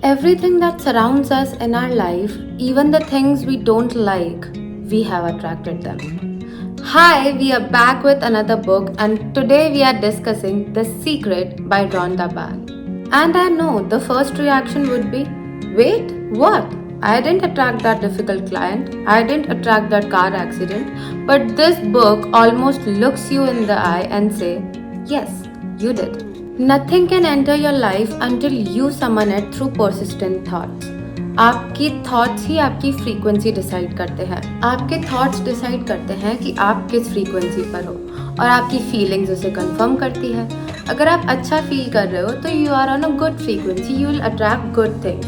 Everything that surrounds us in our life, even the things we don't like, we have attracted them. Hi, we are back with another book, and today we are discussing The Secret by Rhonda Byrne. And I know the first reaction would be, wait, what? I didn't attract that difficult client, I didn't attract that car accident, but this book almost looks you in the eye and say, yes, you did. Nothing can enter your life until you summon it through persistent thoughts. आपकी thoughts ही आपकी frequency decide करते हैं. आपके thoughts decide करते हैं कि आप किस फ्रीक्वेंसी पर हो और आपकी फीलिंग्स उसे कंफर्म करती है. अगर आप अच्छा फील कर रहे हो तो you are on a good frequency, you will attract good things.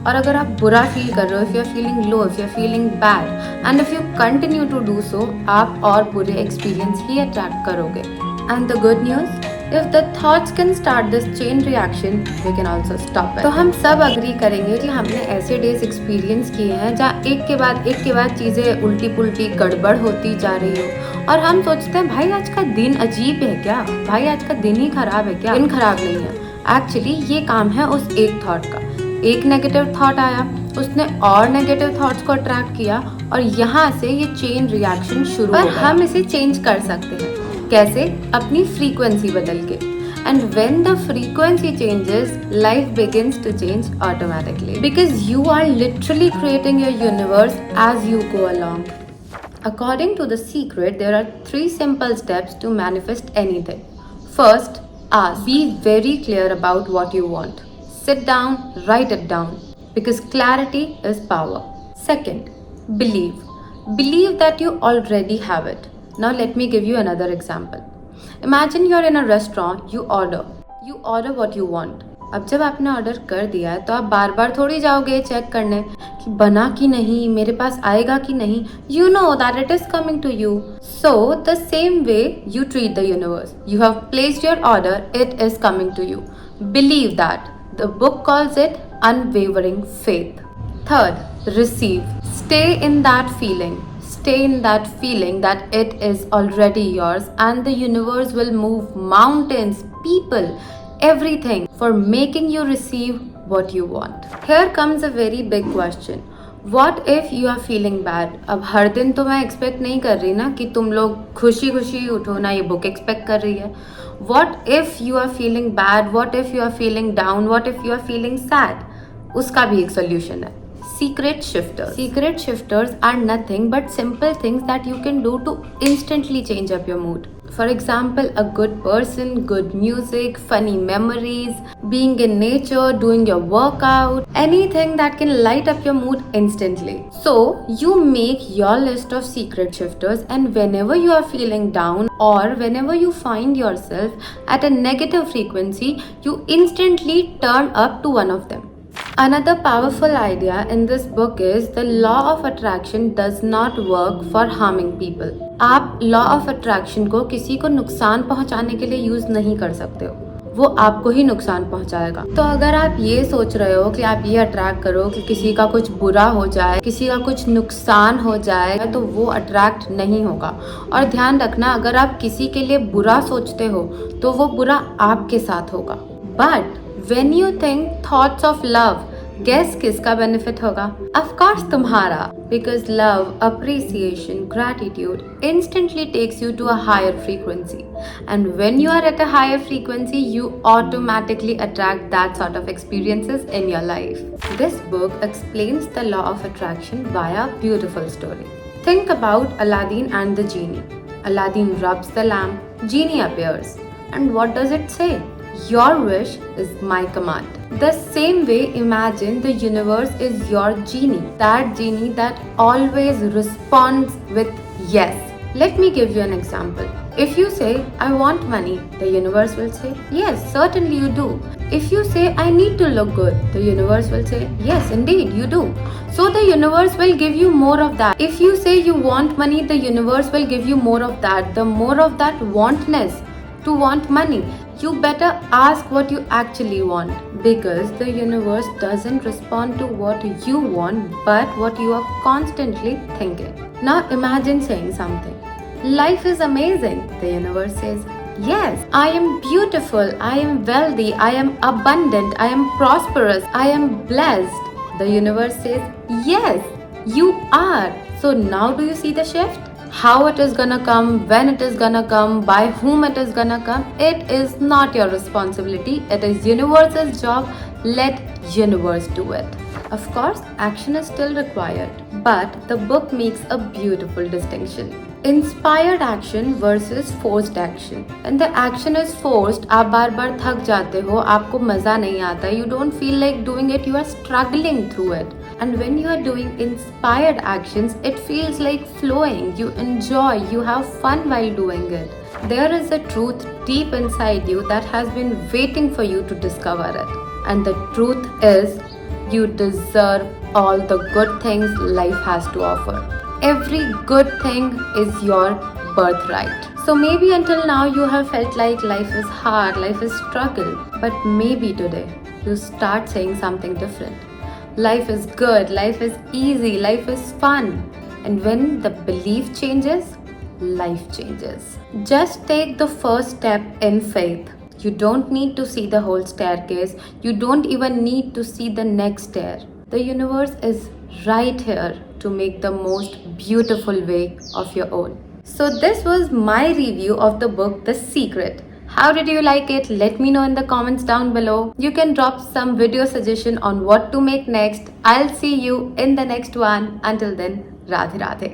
और अगर आप बुरा फील कर रहे हो, if you are feeling low, if you are feeling bad and if you continue to do so, आप और बुरे एक्सपीरियंस ही अट्रैक्ट करोगे. And the good news, if the thoughts can start this chain reaction, we can also stop it. तो हम सब agree करेंगे कि हमने ऐसे डेज एक्सपीरियंस किए हैं जहाँ एक के बाद चीज़ें उल्टी पुल्टी गड़बड़ होती जा रही हो और हम सोचते हैं भाई आज का दिन अजीब है क्या, भाई आज का दिन ही खराब है क्या. दिन खराब नहीं है, एक्चुअली ये काम है उस एक थॉट का. एक नेगेटिव थॉट आया, उसने और नेगेटिव थॉट्स को अट्रैक्ट किया और यहाँ से ये चेन रिएक्शन शुरू हो गया. हम इसे चेंज कर सकते हैं. कैसे? अपनी फ्रीक्वेंसी बदल के. And when the frequency changes, life begins to change automatically because you are literally creating your universe as you go along. According to the secret, there are 3 simple steps to manifest anything. First, ask. Be very clear about what you want. Sit down, write it down because clarity is power. Second, believe. Believe that you already have it. Now let me give you another example. Imagine you're in a restaurant, you order what you want. अब जब आपने order कर दिया है तो आप बार बार थोड़ी जाओगे चेक करने कि बना कि नहीं, मेरे पास आएगा कि नहीं. You know that it is coming to you. So the same way you treat the universe. You have placed your order, it is coming to you. Believe that. The book calls it unwavering faith. Third, receive. Stay in that feeling. Stay in that feeling that it is already yours and the universe will move mountains, people, everything for making you receive what you want. Here comes a very big question. What if you are feeling bad? अब हर दिन तो मैं expect नहीं कर रही ना कि तुम लोग खुशी खुशी उठो ना, ये बुक एक्सपेक्ट कर रही है. What if you are feeling bad? What if you are feeling down? What if you are feeling sad? उसका भी एक सोल्यूशन है. Secret shifters. Secret shifters are nothing but simple things that you can do to instantly change up your mood. For example, a good person, good music, funny memories, being in nature, doing your workout, anything that can light up your mood instantly. So, you make your list of secret shifters, and whenever you are feeling down or whenever you find yourself at a negative frequency, you instantly turn up to one of them. Another powerful idea in this book is the law of attraction does not work for harming people. आप law of attraction को किसी को नुकसान पहुंचाने के लिए use नहीं कर सकते हो, वो आपको ही नुकसान पहुंचाएगा. तो अगर आप ये सोच रहे हो कि आप ये अट्रैक्ट करो कि किसी का कुछ बुरा हो जाए, किसी का कुछ नुकसान हो जाए, तो वो अट्रैक्ट नहीं होगा. और ध्यान रखना, अगर आप किसी के लिए बुरा सोचते हो तो वो बुरा आपके साथ होगा. But when you think thoughts of love, guess किसका benefit होगा? Of course तुम्हारा, because love, appreciation, gratitude instantly takes you to a higher frequency, and when you are at a higher frequency, you automatically attract that sort of experiences in your life. This book explains the law of attraction via a beautiful story. Think about Aladdin and the genie. Aladdin rubs the lamp, genie appears, and what does it say? Your wish is my command. The same way, imagine the universe is your genie. That genie that always responds with yes. Let me give you an example. If you say, I want money, the universe will say, yes, certainly you do. If you say, I need to look good, the universe will say, yes, indeed, you do. So the universe will give you more of that. If you say you want money, the universe will give you more of that. The more of that wantness to want money. You better ask what you actually want, because the universe doesn't respond to what you want but what you are constantly thinking. Now imagine saying something. Life is amazing. The universe says, Yes, I am beautiful, I am wealthy, I am abundant, I am prosperous, I am blessed. The universe says, yes, you are. So now do you see the shift? How it is gonna come, when it is gonna come, by whom it is gonna come, it is not your responsibility. It is universe's job. Let universe do it. Of course, action is still required, but the book makes a beautiful distinction. Inspired action versus forced action. When the action is forced, आप बार बार थक जाते हो, आपको मजा नहीं आता, you don't feel like doing it, you are struggling through it. And when you are doing inspired actions, it feels like flowing, you enjoy, you have fun while doing it. There is a truth deep inside you that has been waiting for you to discover it. And the truth is, you deserve all the good things life has to offer. Every good thing is your birthright. So maybe until now you have felt like life is hard, life is struggle, but maybe today you start saying something different. Life is good, life is easy, life is fun. And when the belief changes, life changes. Just take the first step in faith. You don't need to see the whole staircase. You don't even need to see the next stair. The universe is right here to make the most beautiful way of your own. So, this was my review of the book The Secret. How did you like it? Let me know in the comments down below. You can drop some video suggestion on what to make next. I'll see you in the next one. Until then, Radhe Radhe.